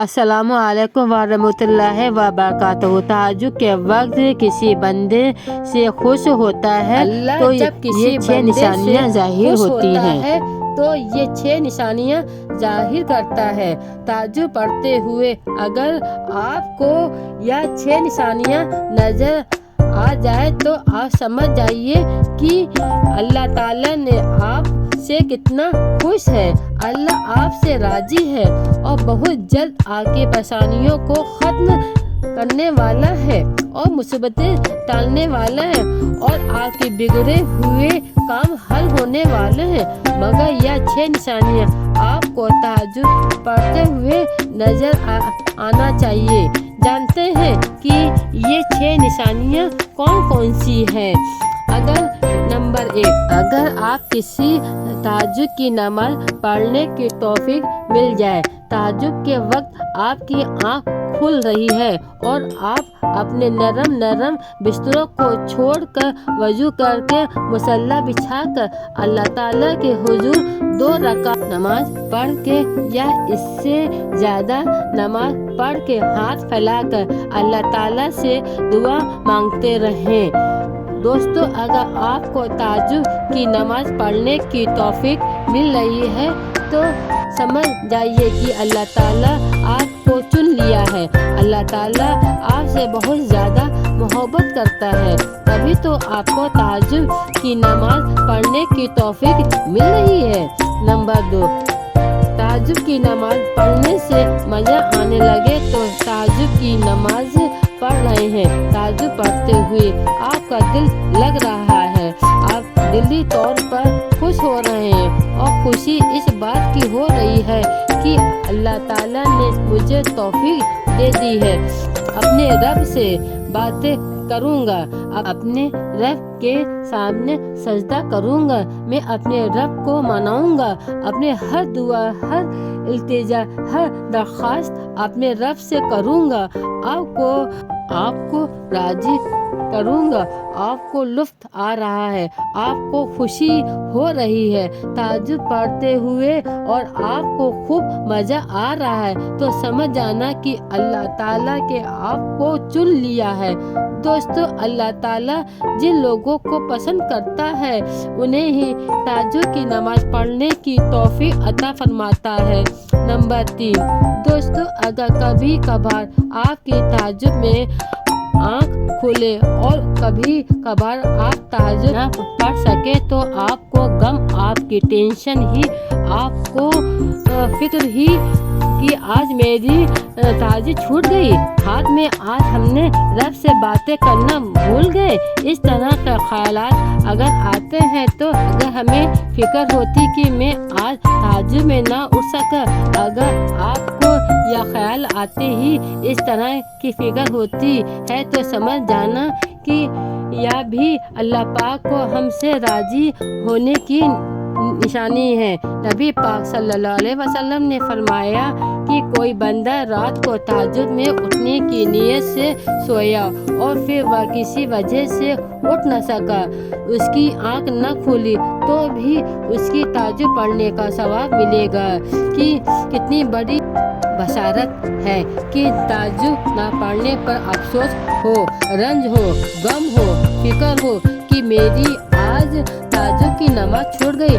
अस्सलामु अलैकुम वरहमतुल्लाहि वबरकातुहू। तहज्जुद के वक्त किसी बंदे से खुश होता है तो ये 6 निशानियाँ ज़ाहिर होती हैं। तो ये 6 निशानियाँ ज़ाहिर करता है। तहज्जुद पढ़ते हुए अगर आपको यह 6 निशानियाँ नज़र आ जाए तो आप समझ जाइए कि अल्लाह ताला ने आप से कितना खुश है। अल्लाह आपसे राजी है और बहुत जल्द आपकी परेशानियों को ख़त्म करने वाला है और मुसीबतें टालने वाला है और आपके बिगड़े हुए काम हल होने वाले हैं। मगर यह 6 निशानियाँ आपको तहज्जुद पढ़ते हुए नज़र आना चाहिए। जानते हैं कि ये 6 निशानियाँ कौन कौन सी हैं। नंबर 1, अगर आप किसी तहज्जुद की नमाज पढ़ने की तौफीक मिल जाए, तहज्जुद के वक्त आपकी आँख खुल रही है और आप अपने नरम बिस्तरों को छोड़कर वजू करके मुसल्ला बिछाकर अल्लाह ताला के हुजूर 2 रकात नमाज पढ़ के या इससे ज़्यादा नमाज पढ़ के हाथ फैलाकर अल्लाह ताला से दुआ मांगते रहें। दोस्तों, अगर आपको तहज्जुद की नमाज पढ़ने की तौफीक मिल रही है तो समझ जाइए कि अल्लाह ताला आपको चुन लिया है। अल्लाह ताला आपसे बहुत ज़्यादा मोहब्बत करता है, तभी तो आपको तहज्जुद की नमाज पढ़ने की तौफीक मिल रही है। नंबर 2, तहज्जुद की नमाज पढ़ने से मज़ा आने लगे तो तहज्जुद की नमाज पढ़ रहे हैं, तहज्जुद पढ़ते हुए आपका दिल लग रहा है, आप दिली तौर पर खुश हो रहे हैं और खुशी इस बात की हो रही है कि अल्लाह ताला ने मुझे तौफीक दे दी है। अपने रब से बातें करूँगा, अपने रब के सामने सजदा करूँगा, मैं अपने रब को मनाऊँगा, अपने हर दुआ, हर इल्तिजा, हर दरख्वास्त अपने रब से करूँगा, आपको राजी करूँगा। आपको लुत्फ़ आ रहा है, आपको खुशी हो रही है तहज्जुद पढ़ते हुए और आपको खूब मज़ा आ रहा है तो समझ जाना कि अल्लाह ताला के आपको चुन लिया है। दोस्तों, अल्लाह ताला जिन लोगों को पसंद करता है उन्हें ही तहज्जुद की नमाज पढ़ने की तौफीक अता फरमाता है। नंबर 3, दोस्तों, अगर कभी कभार आपकी तहज्जुद में आँख खुले और कभी कभार आप तहज्जुद न पढ़ सके तो आपको गम, आपकी टेंशन ही, आपको फिक्र ही कि आज मेरी तहज्जुद छूट गई, हाथ में आज हमने रब से बातें करना भूल गए। इस तरह का ख्यालात अगर आते हैं तो अगर हमें फिक्र होती कि मैं आज तहज्जुद में ना उठ सका, अगर आपको यह ख्याल आते ही इस तरह की फिक्र होती है तो समझ जाना कि यह भी अल्लाह पाक को हमसे राजी होने की निशानी है। नबी पाक सल्लल्लाहु अलैहि वसल्लम ने फरमाया कि कोई बंदा रात को तहज्जुद में उठने की नीयत से सोया और फिर वह किसी वजह से उठ न सका, उसकी आँख न खुली तो भी उसकी तहज्जुद पढ़ने का सवाब मिलेगा। कि कितनी बड़ी बशारत है कि तहज्जुद न पढ़ने पर अफसोस हो, रंज हो, गम हो, फिक्र हो कि मेरी आज तहज्जुद की नमाज छूट गई।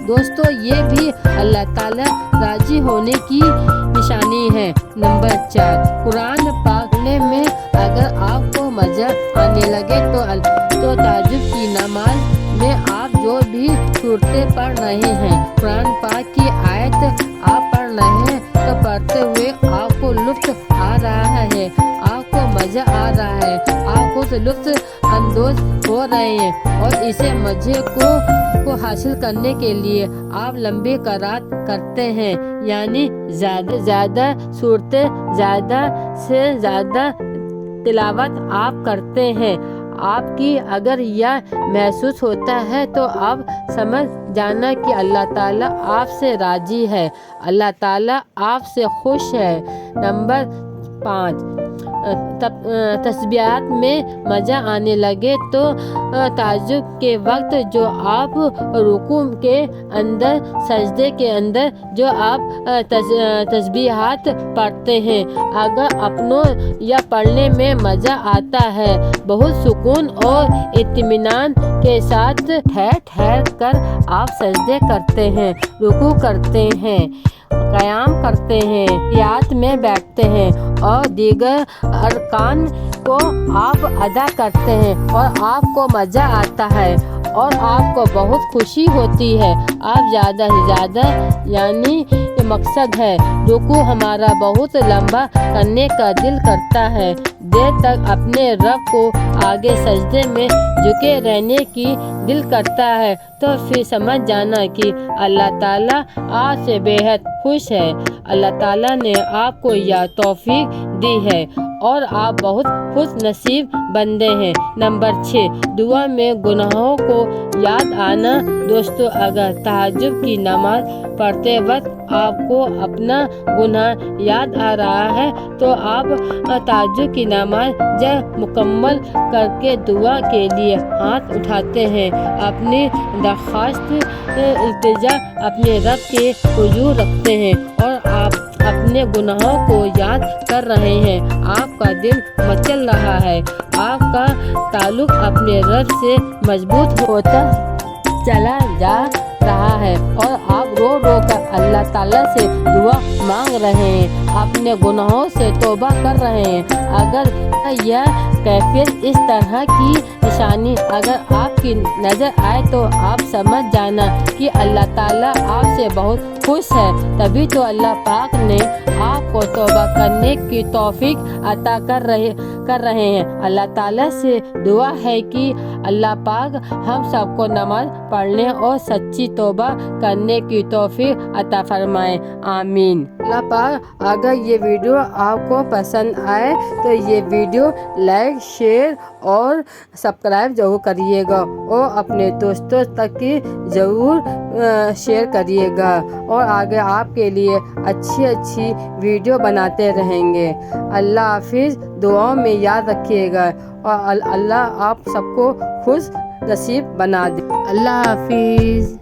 दोस्तों, ये भी अल्लाह ताला राजी होने की निशानी है। नंबर 4, कुरान पढ़ने में अगर आपको मज़ा आने लगे तो तहज्जुद की नमाज में आप जो भी सूरतें पढ़ रहे हैं, कुरान पाक की आयत आप पढ़ रहे हैं तो पढ़ते हुए आपको लुत्फ़ आ रहा है, आपको मज़ा आ रहा है, आप खुद लुत्फ़ अंदोज़ हो रहे हैं और इसे मज़े को हासिल करने के लिए आप लंबे क़रात करते हैं, यानी ज़्यादा सूरतें, ज़्यादा से ज़्यादा तिलावत आप करते हैं। आपकी अगर यह महसूस होता है तो आप समझ जाना कि अल्लाह ताला आपसे राजी है, अल्लाह ताला आपसे खुश है। नंबर 5, تسبیحات میں مزہ آنے لگے تو تہجد کے وقت جو آپ رکوع کے اندر سجدے کے اندر جو آپ تسبیحات پڑھتے ہیں، اگر اپنوں یا پڑھنے میں مزہ آتا ہے، بہت سکون اور اطمینان کے ساتھ ٹھہر کر آپ سجدے کرتے ہیں، رکوع کرتے ہیں، قیام کرتے ہیں، تحیات میں بیٹھتے ہیں اور دیگر ارکان کو آپ ادا کرتے ہیں اور آپ کو مزہ آتا ہے اور آپ کو بہت خوشی ہوتی ہے، آپ زیادہ سے زیادہ یعنی مقصد ہے رکوع ہمارا بہت لمبا کرنے کا دل کرتا ہے، دیر تک اپنے رب کو آگے سجدے میں جھکے رہنے کی دل کرتا ہے، تو پھر سمجھ جانا کہ اللہ تعالیٰ آپ سے بے حد خوش ہے، اللہ تعالیٰ نے آپ کو یہ توفیق دی ہے اور آپ بہت خوش نصیب بندے ہیں۔ نمبر 6، دعا میں گناہوں کو یاد آنا۔ دوستو، اگر تہجد کی نماز پڑھتے وقت آپ کو اپنا گناہ یاد آ رہا ہے تو آپ تہجد کی نماز جب مکمل کر کے دعا کے لیے ہاتھ اٹھاتے ہیں، اپنی درخواست التجا اپنے رب کے حضور رکھتے ہیں اور آپ اپنے گناہوں کو یاد کر رہے ہیں، آپ کا دل مچل رہا ہے، آپ کا تعلق اپنے رب سے مضبوط ہوتا چلا جا رہا ہے اور آپ رو رو کر اللہ تعالیٰ سے دعا مانگ رہے ہیں، اپنے گناہوں سے توبہ کر رہے ہیں۔ اگر یہ کیفیت، اس طرح کی نشانی اگر آپ کی نظر آئے تو آپ سمجھ جانا کہ اللہ تعالیٰ آپ سے بہت خوش ہے، تبھی تو اللہ پاک نے آپ کو توبہ کرنے کی توفیق عطا کر رہے ہیں۔ اللہ تعالیٰ سے دعا ہے کہ اللہ پاک ہم سب کو نماز پڑھنے اور سچی توبہ کرنے کی توفیق عطا فرمائے، آمین۔ اللہ پاک اگر یہ ویڈیو آپ کو پسند آئے تو یہ ویڈیو لائک، شیئر اور سبسکرائب ضرور کریے گا اور اپنے دوستوں تک ضرور شیئر کریے گا اور آگے آپ کے لیے اچھی ویڈیو بناتے رہیں گے۔ اللہ حافظ، دعاؤں میں یاد رکھیے گا اور اللہ آپ سب کو خوش نصیب بنا دے۔ اللہ حافظ۔